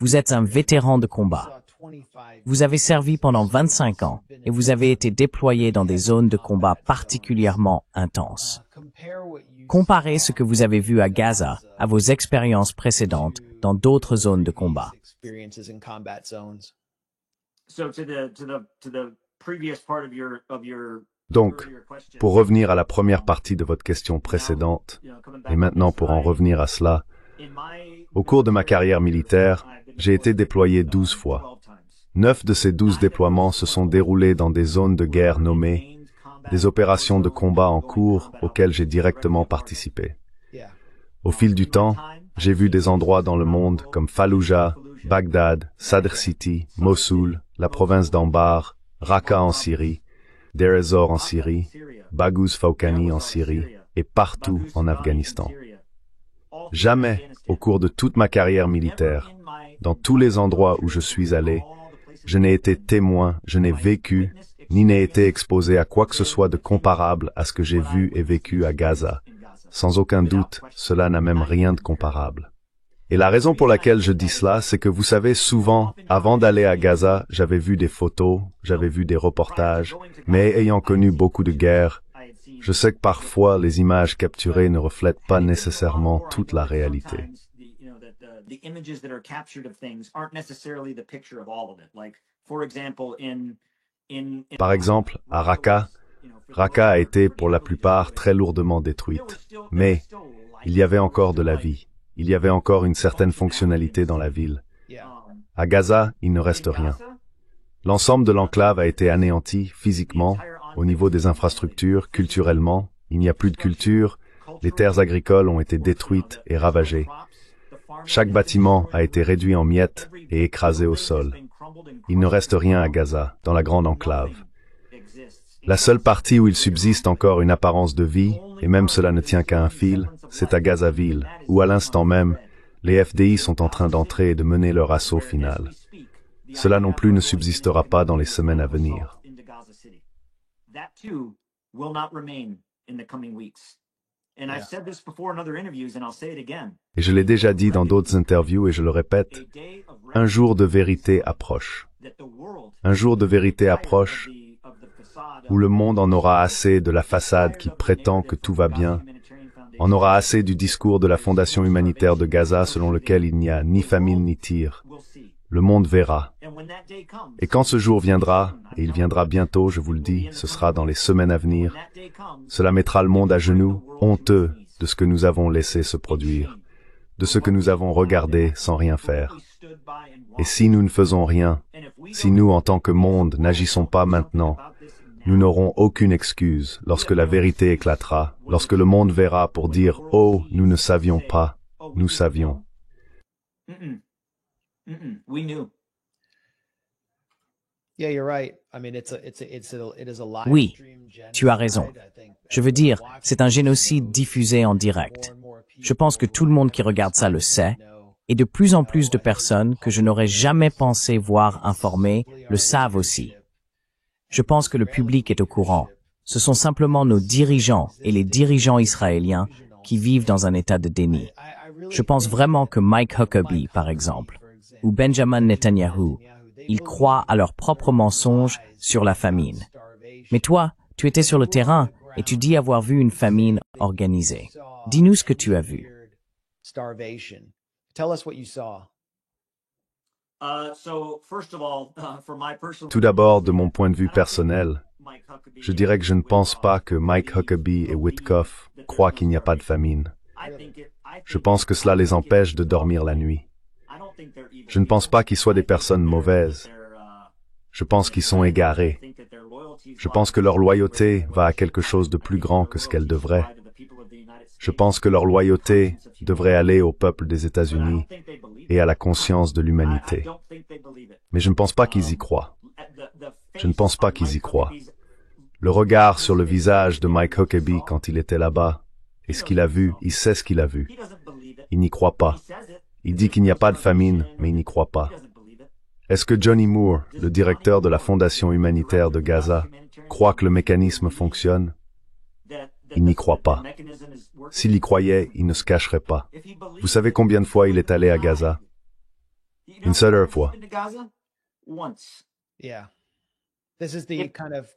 Vous êtes un vétéran de combat. Vous avez servi pendant 25 ans et vous avez été déployé dans des zones de combat particulièrement intenses. Comparez ce que vous avez vu à Gaza à vos expériences précédentes dans d'autres zones de combat. Donc, pour revenir à la première partie de votre question précédente, et maintenant pour en revenir à cela, au cours de ma carrière militaire, j'ai été déployé 12 fois. 9 de ces 12 déploiements se sont déroulés dans des zones de guerre nommées des opérations de combat en cours auxquelles j'ai directement participé. Au fil du temps, j'ai vu des endroits dans le monde comme Fallujah, Bagdad, Sadr City, Mossoul, la province d'Anbar, Raqqa en Syrie, Deir ez-Zor en Syrie, Baghouz Fawqani en Syrie et partout en Afghanistan. Jamais, au cours de toute ma carrière militaire, dans tous les endroits où je suis allé, je n'ai été témoin, je n'ai vécu, ni n'ai été exposé à quoi que ce soit de comparable à ce que j'ai vu et vécu à Gaza. Sans aucun doute, cela n'a même rien de comparable. Et la raison pour laquelle je dis cela, c'est que vous savez, souvent, avant d'aller à Gaza, j'avais vu des photos, j'avais vu des reportages, mais ayant connu beaucoup de guerres, je sais que parfois les images capturées ne reflètent pas nécessairement toute la réalité. Par exemple, à Raqqa, Raqqa a été pour la plupart très lourdement détruite, mais il y avait encore de la vie, il y avait encore une certaine fonctionnalité dans la ville. À Gaza, il ne reste rien. L'ensemble de l'enclave a été anéanti physiquement, au niveau des infrastructures, culturellement, il n'y a plus de culture, les terres agricoles ont été détruites et ravagées. Chaque bâtiment a été réduit en miettes et écrasé au sol. Il ne reste rien à Gaza, dans la grande enclave. La seule partie où il subsiste encore une apparence de vie, et même cela ne tient qu'à un fil, c'est à Gazaville, où à l'instant même, les FDI sont en train d'entrer et de mener leur assaut final. Cela non plus ne subsistera pas dans les semaines à venir. Et je l'ai déjà dit dans d'autres interviews et je le répète, un jour de vérité approche. Un jour de vérité approche où le monde en aura assez de la façade qui prétend que tout va bien, en aura assez du discours de la Fondation humanitaire de Gaza selon lequel il n'y a ni famine ni tir. Le monde verra. Et quand ce jour viendra, et il viendra bientôt, je vous le dis, ce sera dans les semaines à venir, cela mettra le monde à genoux, honteux de ce que nous avons laissé se produire, de ce que nous avons regardé sans rien faire. Et si nous ne faisons rien, si nous, en tant que monde, n'agissons pas maintenant, nous n'aurons aucune excuse lorsque la vérité éclatera, lorsque le monde verra pour dire « Oh, nous ne savions pas, nous savions ». Oui, tu as raison. Je veux dire, c'est un génocide diffusé en direct. Je pense que tout le monde qui regarde ça le sait, et de plus en plus de personnes que je n'aurais jamais pensé voir informées le savent aussi. Je pense que le public est au courant. Ce sont simplement nos dirigeants et les dirigeants israéliens qui vivent dans un état de déni. Je pense vraiment que Mike Huckabee, par exemple, ou Benjamin Netanyahu, ils croient à leurs propres mensonges sur la famine. Mais toi, tu étais sur le terrain et tu dis avoir vu une famine organisée. Dis-nous ce que tu as vu. Tout d'abord, de mon point de vue personnel, je dirais que je ne pense pas que Mike Huckabee et Witkoff croient qu'il n'y a pas de famine. Je pense que cela les empêche de dormir la nuit. Je ne pense pas qu'ils soient des personnes mauvaises. Je pense qu'ils sont égarés. Je pense que leur loyauté va à quelque chose de plus grand que ce qu'elle devrait. Je pense que leur loyauté devrait aller au peuple des États-Unis et à la conscience de l'humanité. Mais je ne pense pas qu'ils y croient. Je ne pense pas qu'ils y croient. Le regard sur le visage de Mike Huckabee quand il était là-bas, et ce qu'il a vu, il sait ce qu'il a vu. Il n'y croit pas. Il dit qu'il n'y a pas de famine, mais il n'y croit pas. Est-ce que Johnny Moore, le directeur de la Fondation humanitaire de Gaza, croit que le mécanisme fonctionne? il n'y croit pas. S'il y croyait, il ne se cacherait pas. Vous savez combien de fois il est allé à Gaza? Une seule fois.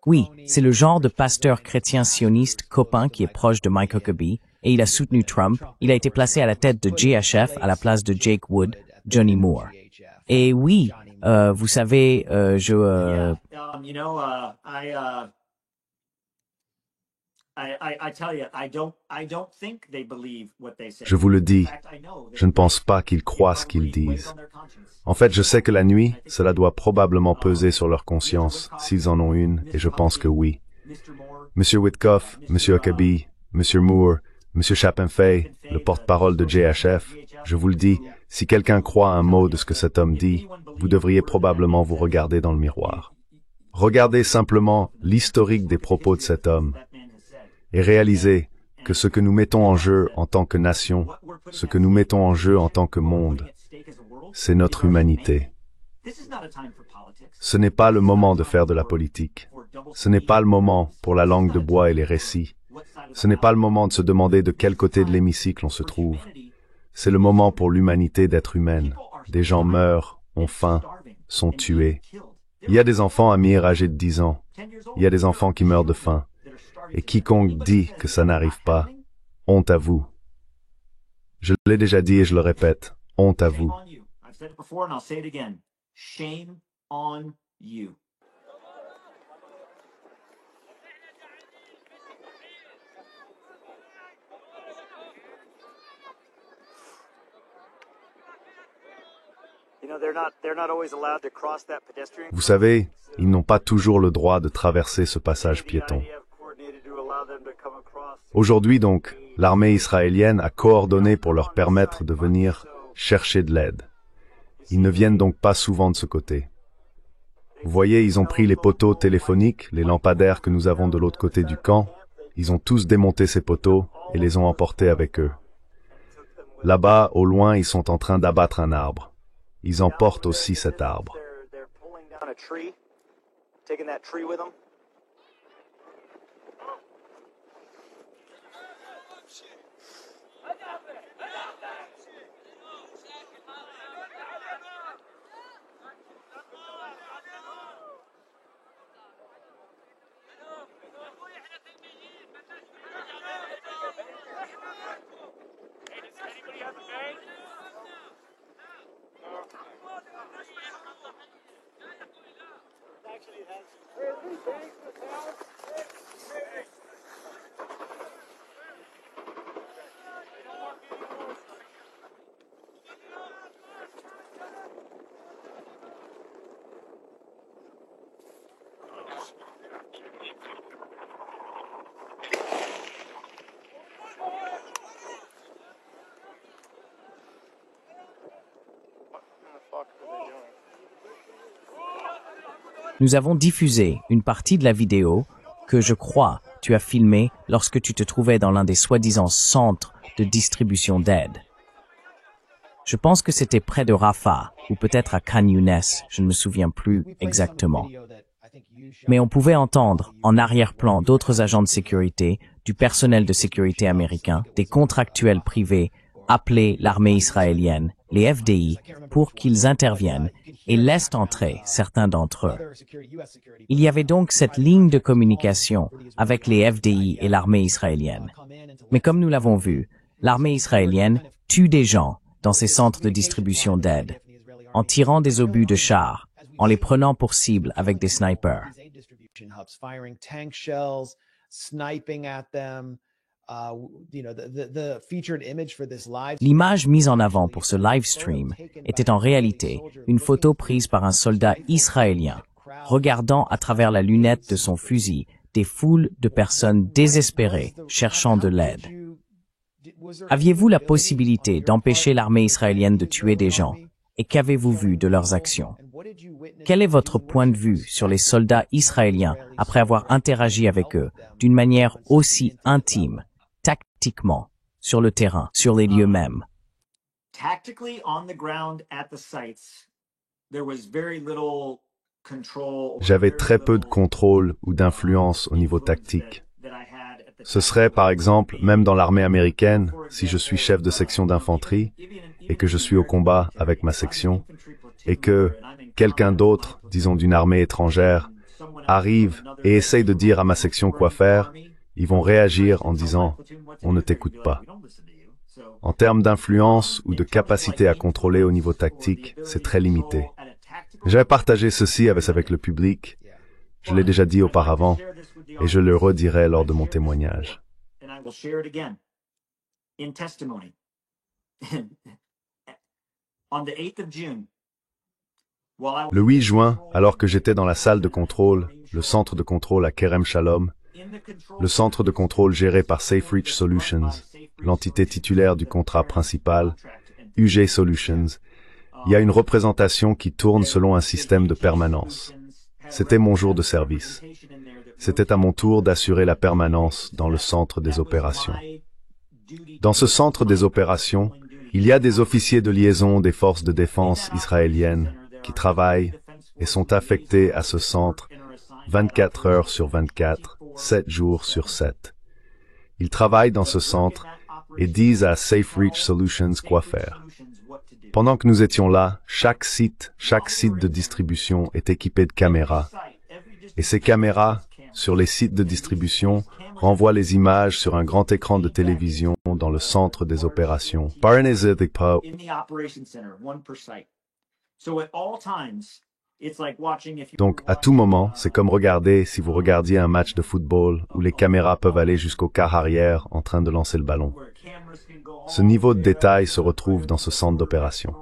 Oui, c'est le genre de pasteur chrétien sioniste copain qui est proche de Mike Huckabee, et il a soutenu Trump. Il a été placé à la tête de GHF à la place de Jake Wood, Johnny Moore. Et oui, vous savez, Je vous le dis, je ne pense pas qu'ils croient ce qu'ils disent. En fait, je sais que la nuit, cela doit probablement peser sur leur conscience, s'ils en ont une, et je pense que oui. Monsieur Witkoff, Monsieur Huckabee, Monsieur Moore, Monsieur Chapin-Fay, le porte-parole de JHF, je vous le dis, si quelqu'un croit un mot de ce que cet homme dit, vous devriez probablement vous regarder dans le miroir. Regardez simplement l'historique des propos de cet homme et réalisez que ce que nous mettons en jeu en tant que nation, ce que nous mettons en jeu en tant que monde, c'est notre humanité. Ce n'est pas le moment de faire de la politique. Ce n'est pas le moment pour la langue de bois et les récits. Ce n'est pas le moment de se demander de quel côté de l'hémicycle on se trouve. C'est le moment pour l'humanité d'être humaine. Des gens meurent, ont faim, sont tués. Il y a des enfants à Mir âgés de 10 ans. Il y a des enfants qui meurent de faim. Et quiconque dit que ça n'arrive pas, honte à vous. Je l'ai déjà dit et je le répète, honte à vous. Vous savez, ils n'ont pas toujours le droit de traverser ce passage piéton. Aujourd'hui donc, l'armée israélienne a coordonné pour leur permettre de venir chercher de l'aide. Ils ne viennent donc pas souvent de ce côté. Vous voyez, ils ont pris les poteaux téléphoniques, les lampadaires que nous avons de l'autre côté du camp. Ils ont tous démonté ces poteaux et les ont emportés avec eux. Là-bas, au loin, ils sont en train d'abattre un arbre. Ils emportent aussi cet arbre. Nous avons diffusé une partie de la vidéo que, je crois, tu as filmée lorsque tu te trouvais dans l'un des soi-disant centres de distribution d'aide. Je pense que c'était près de Rafah, ou peut-être à Khan Younes, je ne me souviens plus exactement. Mais on pouvait entendre, en arrière-plan, d'autres agents de sécurité, du personnel de sécurité américain, des contractuels privés, appeler l'armée israélienne, les FDI, pour qu'ils interviennent et laissent entrer certains d'entre eux. Il y avait donc cette ligne de communication avec les FDI et l'armée israélienne. Mais comme nous l'avons vu, l'armée israélienne tue des gens dans ces centres de distribution d'aide, en tirant des obus de chars, en les prenant pour cible avec des snipers. L'image mise en avant pour ce live stream était en réalité une photo prise par un soldat israélien, regardant à travers la lunette de son fusil des foules de personnes désespérées cherchant de l'aide. Aviez-vous la possibilité d'empêcher l'armée israélienne de tuer des gens, et qu'avez-vous vu de leurs actions? Quel est votre point de vue sur les soldats israéliens après avoir interagi avec eux d'une manière aussi intime, tactiquement, sur le terrain, sur les lieux mêmes? J'avais très peu de contrôle ou d'influence au niveau tactique. Ce serait, par exemple, même dans l'armée américaine, si je suis chef de section d'infanterie et que je suis au combat avec ma section, et que quelqu'un d'autre, disons d'une armée étrangère, arrive et essaye de dire à ma section quoi faire, ils vont réagir en disant « on ne t'écoute pas ». En termes d'influence ou de capacité à contrôler au niveau tactique, c'est très limité. J'avais partagé ceci avec le public, je l'ai déjà dit auparavant, et je le redirai lors de mon témoignage. Le 8 juin, alors que j'étais dans la salle de contrôle, le centre de contrôle à Kerem Shalom, le centre de contrôle géré par SafeReach Solutions, l'entité titulaire du contrat principal, UG Solutions, il y a une représentation qui tourne selon un système de permanence. C'était mon jour de service. C'était à mon tour d'assurer la permanence dans le centre des opérations. Dans ce centre des opérations, il y a des officiers de liaison des forces de défense israéliennes qui travaillent et sont affectés à ce centre 24 heures sur 24, 7 jours sur 7. Ils travaillent dans ce centre et disent à SafeReach Solutions quoi faire. Pendant que nous étions là, chaque site de distribution est équipé de caméras. Et ces caméras, sur les sites de distribution, renvoient les images sur un grand écran de télévision dans le centre des opérations. Donc, à tout moment, c'est comme regarder si vous regardiez un match de football où les caméras peuvent aller jusqu'au quart arrière en train de lancer le ballon. Ce niveau de détail se retrouve dans ce centre d'opération.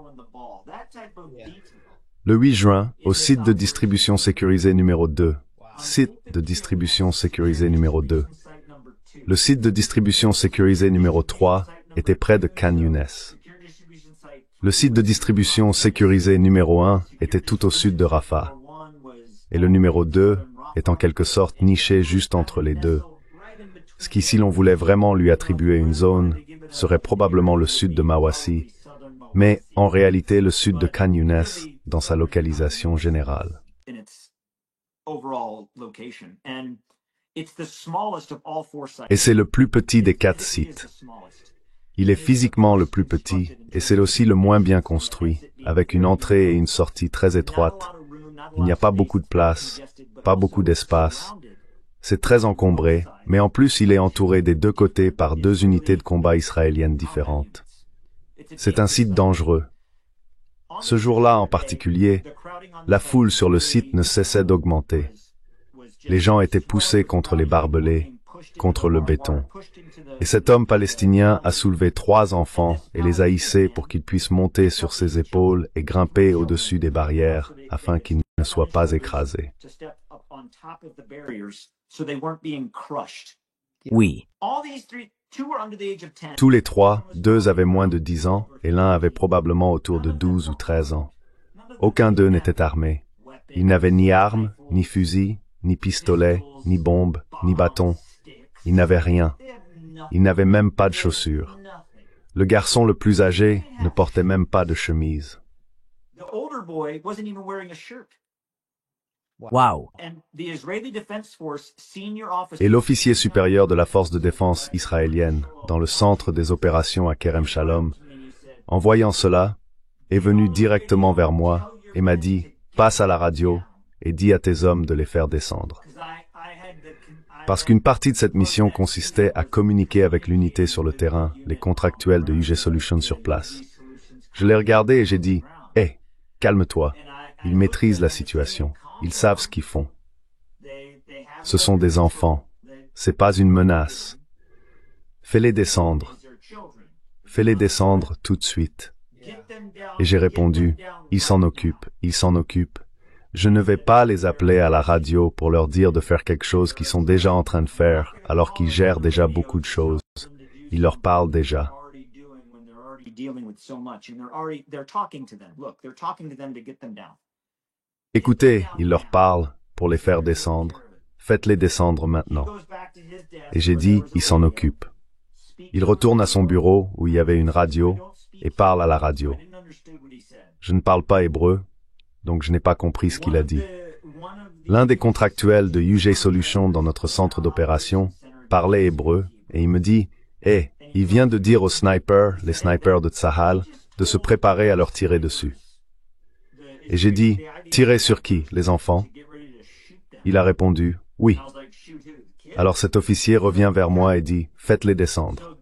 Le 8 juin, au site de distribution sécurisé numéro 2, site de distribution sécurisé numéro 2. Le site de distribution sécurisé numéro 3 était près de Khan Younes. Le site de distribution sécurisé numéro 1 était tout au sud de Rafah. Et le numéro 2 est en quelque sorte niché juste entre les deux. Ce qui, si l'on voulait vraiment lui attribuer une zone, serait probablement le sud de Mawassi, mais en réalité le sud de Khan Younes dans sa localisation générale. Et c'est le plus petit des 4 sites. Il est physiquement le plus petit, et c'est aussi le moins bien construit, avec une entrée et une sortie très étroites. Il n'y a pas beaucoup de place, pas beaucoup d'espace. C'est très encombré, mais en plus il est entouré des deux côtés par 2 unités de combat israéliennes différentes. C'est un site dangereux. Ce jour-là en particulier, la foule sur le site ne cessait d'augmenter. Les gens étaient poussés contre les barbelés, contre le béton. Et cet homme palestinien a soulevé 3 enfants et les a hissés pour qu'ils puissent monter sur ses épaules et grimper au-dessus des barrières afin qu'ils ne soient pas écrasés. Oui. Tous les 3, 2 avaient moins de 10 ans et l'un avait probablement autour de 12 ou 13 ans. Aucun d'eux n'était armé. Ils n'avaient ni armes, ni fusils, ni pistolets, ni bombes, ni bâtons. Ils n'avaient rien. Ils n'avaient même pas de chaussures. Le garçon le plus âgé ne portait même pas de chemise. Wow. Et l'officier supérieur de la force de défense israélienne, dans le centre des opérations à Kerem Shalom, en voyant cela, est venu directement vers moi et m'a dit « Passe à la radio et dis à tes hommes de les faire descendre. » Parce qu'une partie de cette mission consistait à communiquer avec l'unité sur le terrain, les contractuels de UG Solutions sur place. Je l'ai regardé et j'ai dit « Hé, calme-toi, ils maîtrisent la situation, ils savent ce qu'ils font. Ce sont des enfants, c'est pas une menace. Fais-les descendre. Fais-les descendre tout de suite. » Et j'ai répondu « Ils s'en occupent, ils s'en occupent. Je ne vais pas les appeler à la radio pour leur dire de faire quelque chose qu'ils sont déjà en train de faire, alors qu'ils gèrent déjà beaucoup de choses. Ils leur parlent déjà. » Écoutez, il leur parle pour les faire descendre. Faites-les descendre maintenant. Et j'ai dit, il s'en occupe. Il retourne à son bureau où il y avait une radio et parle à la radio. Je ne parle pas hébreu, donc je n'ai pas compris ce qu'il a dit. L'un des contractuels de UG Solutions dans notre centre d'opération parlait hébreu, et il me dit, « Hé, il vient de dire aux snipers, les snipers de Tsahal, de se préparer à leur tirer dessus. » Et j'ai dit, « Tirer sur qui, les enfants ?» Il a répondu, « Oui. » Alors cet officier revient vers moi et dit, « Faites-les descendre. »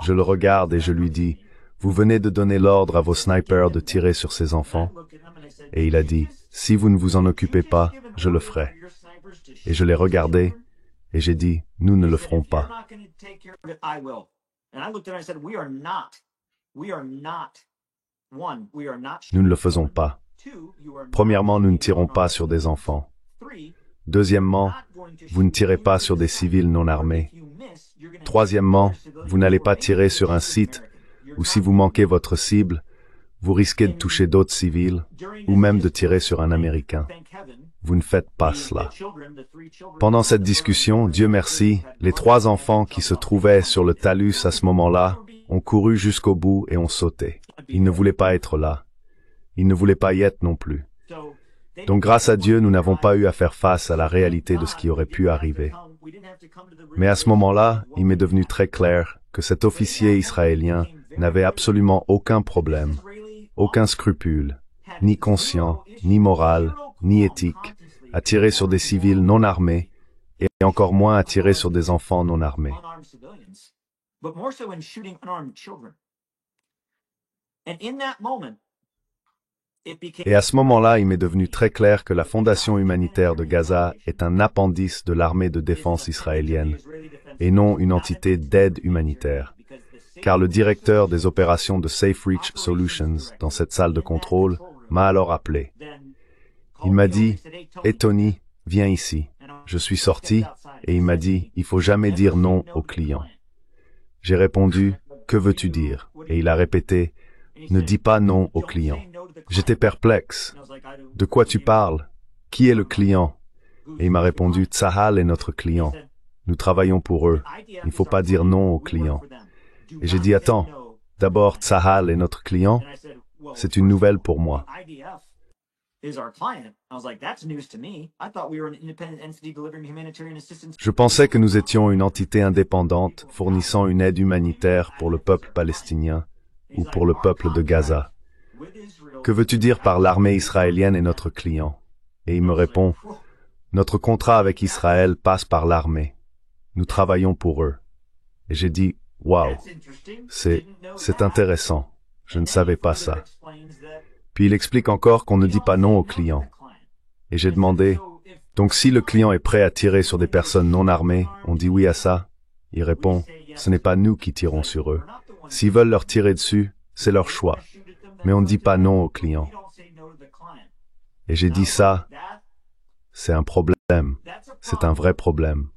Je le regarde et je lui dis, « Vous venez de donner l'ordre à vos snipers de tirer sur ces enfants ?» Et il a dit, « Si vous ne vous en occupez pas, je le ferai. » Et je l'ai regardé et j'ai dit, « Nous ne le ferons pas. » Nous ne le faisons pas. Premièrement, nous ne tirons pas sur des enfants. Deuxièmement, vous ne tirez pas sur des civils non armés. Troisièmement, vous n'allez pas tirer sur un site où si vous manquez votre cible, vous risquez de toucher d'autres civils ou même de tirer sur un Américain. Vous ne faites pas cela. Pendant cette discussion, Dieu merci, les 3 enfants qui se trouvaient sur le talus à ce moment-là ont couru jusqu'au bout et ont sauté. Ils ne voulaient pas être là. Ils ne voulaient pas y être non plus. Donc grâce à Dieu, nous n'avons pas eu à faire face à la réalité de ce qui aurait pu arriver. Mais à ce moment-là, il m'est devenu très clair que cet officier israélien n'avait absolument aucun problème, aucun scrupule, ni conscient, ni moral, ni éthique, à tirer sur des civils non armés, et encore moins à tirer sur des enfants non armés. Et à ce moment-là, il m'est devenu très clair que la Fondation humanitaire de Gaza est un appendice de l'armée de défense israélienne, et non une entité d'aide humanitaire. Car le directeur des opérations de Safe Reach Solutions, dans cette salle de contrôle, m'a alors appelé. Il m'a dit, « Hey Tony, viens ici. » Je suis sorti, et il m'a dit, « Il faut jamais dire non aux clients. » J'ai répondu, « Que veux-tu dire ?» Et il a répété, « Ne dis pas non aux clients. » J'étais perplexe. « De quoi tu parles? Qui est le client ?» Et il m'a répondu, « Tsahal est notre client. Nous travaillons pour eux. Il ne faut pas dire non aux clients. » Et j'ai dit, « Attends, d'abord Tsahal est notre client? C'est une nouvelle pour moi. » Je pensais que nous étions une entité indépendante fournissant une aide humanitaire pour le peuple palestinien ou pour le peuple de Gaza. Que veux-tu dire par l'armée israélienne est notre client? Et il me répond, notre contrat avec Israël passe par l'armée. Nous travaillons pour eux. Et j'ai dit, waouh, c'est intéressant. Je ne savais pas ça. Puis il explique encore qu'on ne dit pas non aux clients. Et j'ai demandé, donc si le client est prêt à tirer sur des personnes non armées, on dit oui à ça? Il répond, ce n'est pas nous qui tirons sur eux. S'ils veulent leur tirer dessus, c'est leur choix. Mais on ne dit pas non aux clients. Et j'ai dit ça, c'est un problème. C'est un vrai problème.